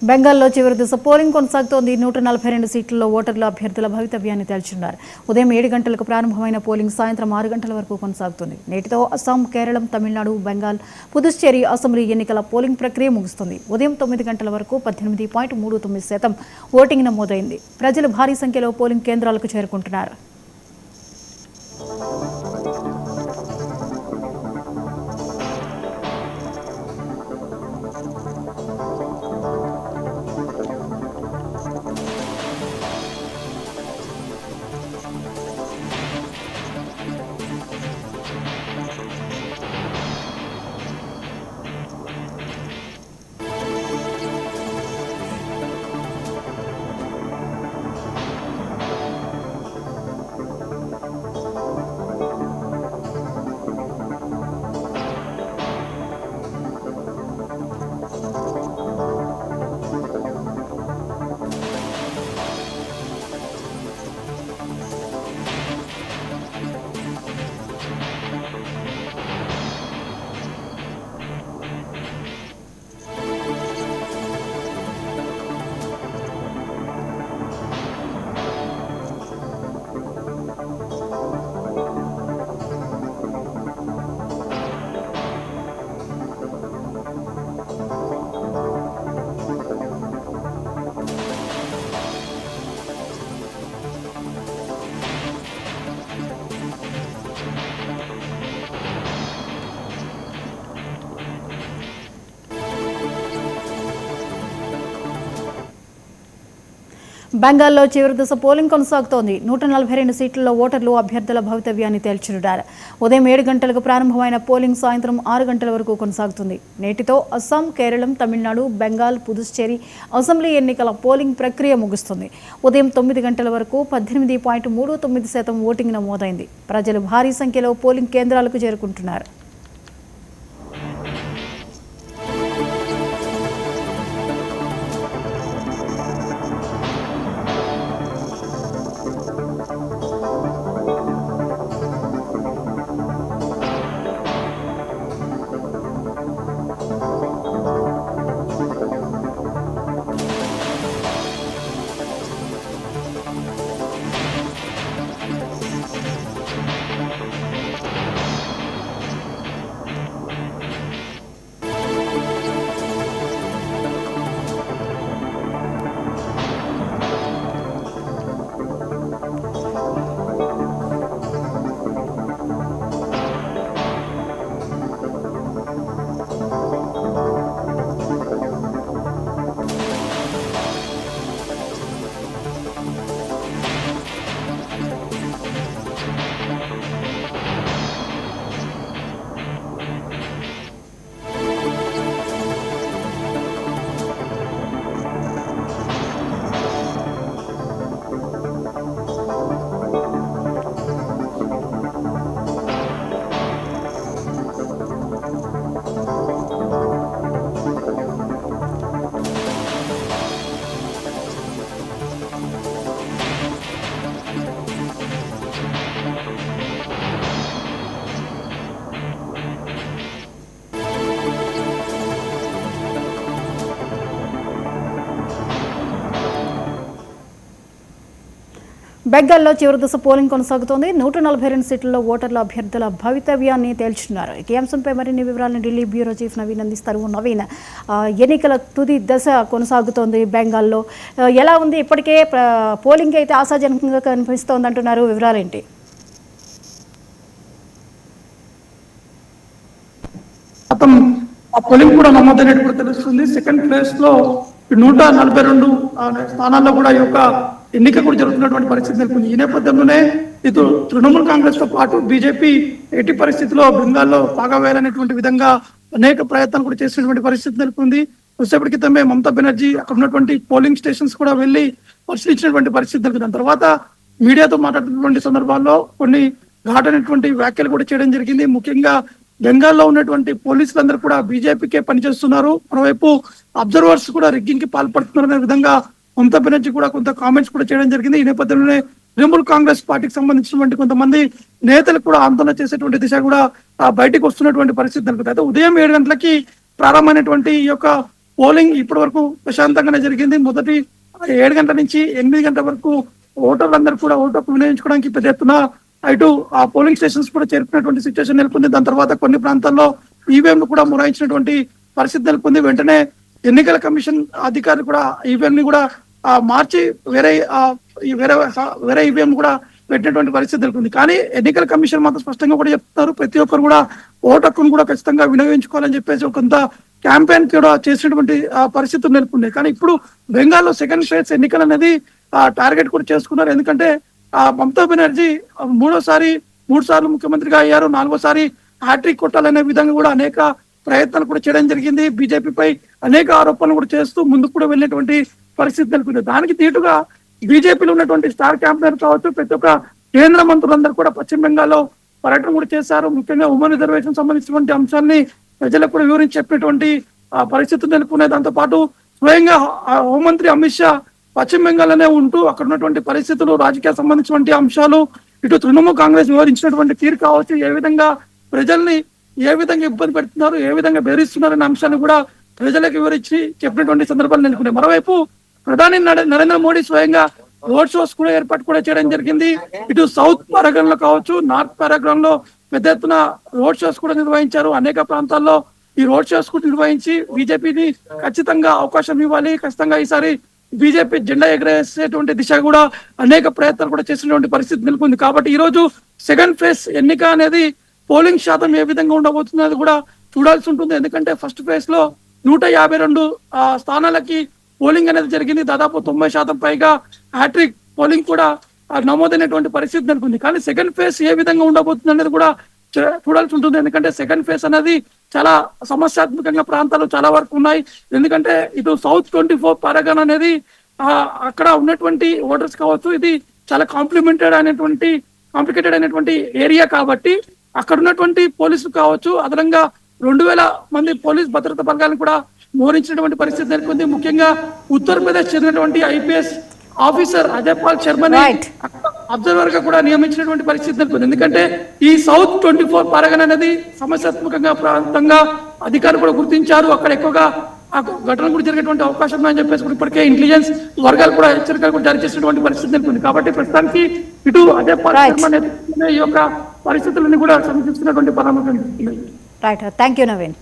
బెంగాల్లో చివరి దశ పోలింగ్ కొనసాగుతోంది. 142 సీట్లలో ఓటర్ల అభ్యర్థుల భవితవ్యాన్ని తేల్చున్నారు. ఉదయం 7 గంటలకు ప్రారంభమైన పోలింగ్ సాయంత్రం 6 గంటల వరకు కొనసాగుతుంది. నేటితో అస్సాం, కేరళం, తమిళనాడు, బెంగాల్, పుదుచ్చేరి అసెంబ్లీ ఎన్నికల పోలింగ్ ప్రక్రియ ముగుస్తుంది. ఉదయం 9 గంటల వరకు 18.39% ఓటింగ్ నమోదైంది. ప్రజలు భారీ సంఖ్యలో పోలింగ్ కేంద్రాలకు చేరుకుంటున్నారు. బెంగాల్లో చివరి దశ పోలింగ్ కొనసాగుతోంది. 142 సీట్లలో ఓటర్లు అభ్యర్థుల భవితవ్యాన్ని తేల్చనున్నారు. ఉదయం 7 గంటలకు ప్రారంభమైన పోలింగ్ సాయంత్రం 6 గంటల వరకు కొనసాగుతుంది. నేటితో అస్సాం, కేరళం, తమిళనాడు, బెంగాల్, పుదుచ్చేరి అసెంబ్లీ ఎన్నికల పోలింగ్ ప్రక్రియ ముగుస్తుంది. ఉదయం 9 గంటల వరకు 18.39% ఓటింగ్ నమోదైంది. ప్రజలు భారీ సంఖ్యలో పోలింగ్ కేంద్రాలకు చేరుకుంటున్నారు. బెంగాల్లో చివరి దశ పోలింగ్ కొనసాగుతోంది. 142 సీట్లలో ఓటర్ల అభ్యర్థుల భవితవ్యాన్ని తేల్చున్నారు. ఈ అంశంపై మరిన్ని వివరాలను ఢిల్లీ బ్యూరో చీఫ్ నవీన్ అందిస్తారు. నవీన్, ఎన్నికల తుది దశ కొనసాగుతోంది బెంగాల్లో. ఎలా ఉంది? ఇప్పటికే పోలింగ్ అయితే ఆశాజనకంగా కనిపిస్తోంది అంటున్నారు. వివరాలేంటి? పోలింగ్ కూడా నమోదైనట్టు తెలుస్తుంది. సెకండ్ ప్లేస్ లో 142 స్థానాల్లో కూడా ఈ యొక్క ఎన్నిక కూడా జరుగుతున్నటువంటి పరిస్థితి నెలకొంది. ఈ నేపథ్యంలోనే ఇటు తృణమూల్ కాంగ్రెస్ తో పాటు బీజేపీ ఎట్టి పరిస్థితిలో బెంగాల్లో బాగా వేయాలనేటువంటి విధంగా అనేక ప్రయత్నాలు కూడా చేసినటువంటి పరిస్థితి నెలకొంది. కొద్దిసేపటి క్రితమే మమతా బెనర్జీ అక్కడ ఉన్నటువంటి పోలింగ్ స్టేషన్స్ కూడా వెళ్లి పరిశీలించినటువంటి పరిస్థితి నెలకొంది. దాని తర్వాత మీడియాతో మాట్లాడుతున్నటువంటి సందర్భాల్లో కొన్ని ఘాటైనటువంటి వ్యాఖ్యలు కూడా చేయడం జరిగింది. ముఖ్యంగా బెంగాల్లో ఉన్నటువంటి పోలీసులందరూ కూడా బీజేపీకే పనిచేస్తున్నారు, మరోవైపు అబ్జర్వర్స్ కూడా రిగ్గింగ్ కి పాల్పడుతున్నారు అనే విధంగా మమతా బెనర్జీ కూడా కొంత కామెంట్స్ కూడా చేయడం జరిగింది. ఈ నేపథ్యంలోనే తృణమూల్ కాంగ్రెస్ పార్టీకి సంబంధించినటువంటి కొంతమంది నేతలు కూడా ఆందోళన చేసేటువంటి దిశ కూడా బయటకు వస్తున్నటువంటి పరిస్థితి నెలకొంది. అయితే ఉదయం 7 గంటలకి ప్రారంభమైనటువంటి ఈ యొక్క పోలింగ్ ఇప్పటి వరకు ప్రశాంతంగానే జరిగింది. మొదటి 7 గంటల నుంచి 8 గంటల వరకు ఓటర్లందరూ కూడా ఓటు హక్కు వినియోగించుకోవడానికి పెద్ద ఎత్తున ఇటు ఆ పోలింగ్ స్టేషన్స్ కూడా చేరుకున్నటువంటి సిచ్యువేషన్ నెలకొంది. దాని తర్వాత కొన్ని ప్రాంతాల్లో ఈవీఎంలు కూడా మొరాయించినటువంటి పరిస్థితి నెలకొంది. వెంటనే ఎన్నికల కమిషన్ అధికారులు కూడా ఈవీఎం ని కూడా మార్చి వేరే ఈవీఎం కూడా పెట్టినటువంటి పరిస్థితి నెలకొంది. కానీ ఎన్నికల కమిషన్ మాత్రం స్పష్టంగా కూడా చెప్తున్నారు, ప్రతి ఒక్కరు కూడా ఓటు హక్కును కూడా ఖచ్చితంగా వినియోగించుకోవాలని చెప్పేసి కొంత క్యాంపెయిన్ కూడా చేసినటువంటి పరిస్థితులు నెలకొన్నాయి. కానీ ఇప్పుడు బెంగాల్లో సెకండ్ ఫేజ్ ఎన్నికలు అనేది టార్గెట్ కూడా చేసుకున్నారు. ఎందుకంటే మమతా బెనర్జీ 3 సార్లు ముఖ్యమంత్రిగా అయ్యారు, 4వసారి హ్యాట్రిక్ కొట్టాలనే విధంగా కూడా అనేక ప్రయత్నాలు కూడా చేయడం జరిగింది. బీజేపీపై అనేక ఆరోపణలు కూడా చేస్తూ ముందుకు కూడా వెళ్ళినటువంటి పరిస్థితి నెలకొంది. దానికి తీటుగా బీజేపీలో ఉన్నటువంటి స్టార్ క్యాంపెయినర్ కావచ్చు, ప్రతి ఒక్క కేంద్ర మంత్రులందరూ కూడా పశ్చిమ బెంగాల్లో పర్యటన కూడా చేశారు. ముఖ్యంగా ఉమెన్ రిజర్వేషన్ సంబంధించినటువంటి అంశాన్ని ప్రజలకు కూడా వివరించి చెప్పినటువంటి పరిస్థితులు నెలకొన్నాయి. దాంతో పాటు స్వయంగా హోంమంత్రి అమిత్ షా పశ్చిమ బెంగాల్లోనే ఉంటూ అక్కడ ఉన్నటువంటి పరిస్థితులు, రాజకీయ సంబంధించినటువంటి అంశాలు, ఇటు తృణమూల్ కాంగ్రెస్ వివరించినటువంటి తీరు కావచ్చు, ఏ విధంగా ప్రజల్ని ఏ విధంగా ఇబ్బంది పెడుతున్నారు, ఏ విధంగా బెదిరిస్తున్నారు అనే అంశాన్ని కూడా ప్రజలకు వివరించి చెప్పినటువంటి సందర్భాలు నెలకొన్నాయి. మరోవైపు ప్రధాని నరేంద్ర మోడీ స్వయంగా రోడ్ షోస్ కూడా ఏర్పాటు కూడా చేయడం జరిగింది. ఇటు సౌత్ పారాగ్రాన్ లో కావచ్చు, నార్త్ పారాగ్రాన్ లో పెద్ద ఎత్తున రోడ్ షోస్ కూడా నిర్వహించారు. అనేక ప్రాంతాల్లో ఈ రోడ్ షోస్ కూడా నిర్వహించి బీజేపీని ఖచ్చితంగా అవకాశం ఇవ్వాలి, ఖచ్చితంగా ఈసారి బీజేపీ జెండా ఎగరేసేటువంటి దిశ కూడా అనేక ప్రయత్నాలు కూడా చేసినటువంటి పరిస్థితి నెలకొంది. కాబట్టి ఈ రోజు సెకండ్ ఫేజ్ ఎన్నిక అనేది పోలింగ్ శాతం ఏ విధంగా ఉండబోతుంది అది కూడా చూడాల్సి ఉంటుంది. ఎందుకంటే ఫస్ట్ ఫేజ్ లో 152 స్థానాలకి పోలింగ్ అనేది జరిగింది. దాదాపు 90% పైగా హ్యాట్రిక్ పోలింగ్ కూడా నమోదైనటువంటి పరిస్థితి నెలకొంది. కానీ సెకండ్ ఫేజ్ ఏ విధంగా ఉండబోతుంది అనేది కూడా చూడాల్సి ఉంటుంది. ఎందుకంటే సెకండ్ ఫేజ్ అనేది చాలా సమస్యాత్మకంగా ప్రాంతాలు చాలా వరకు ఉన్నాయి. ఎందుకంటే ఇటు సౌత్ 24 పారాగాన్ అనేది అక్కడ ఉన్నటువంటి ఓటర్స్ కావచ్చు, ఇది చాలా కాంప్లికేటెడ్ అయినటువంటి ఏరియా కాబట్టి అక్కడ ఉన్నటువంటి పోలీసులు కావచ్చు, అదనంగా 2000 మంది పోలీస్ భద్రతా బలగాలను కూడా మోహరించినటువంటి పరిస్థితి నెలకొంది. ముఖ్యంగా ఉత్తరప్రదేశ్ చెందినటువంటి IPS officer Ajay Paul శర్మని observer గా కూడా నియమించినటువంటి పరిస్థితి నెలకొంది. ఎందుకంటే ఈ సౌత్ 24 పారాగన్ అనేది సమస్యాత్మకంగా ప్రాంతంగా అధికారులు కూడా గుర్తించారు. అక్కడ ఎక్కువగా ఆ ఘటన కూడా జరిగేటువంటి అవకాశం ఉందని చెప్పేసి ఇప్పటికే ఇంటెలిజెన్స్ వర్గాలు కూడా హెచ్చరికలు కూడా జారీ చేసినటువంటి పరిస్థితి నెలకొంది. కాబట్టి ప్రస్తుతానికి ఇటు అజయ్ పాల్ శర్మ నేతృత్వంలో ఈ యొక్క పరిస్థితులను కూడా సమీక్షిస్తున్నటువంటి పరామర్శ. Right, thank you Naveen.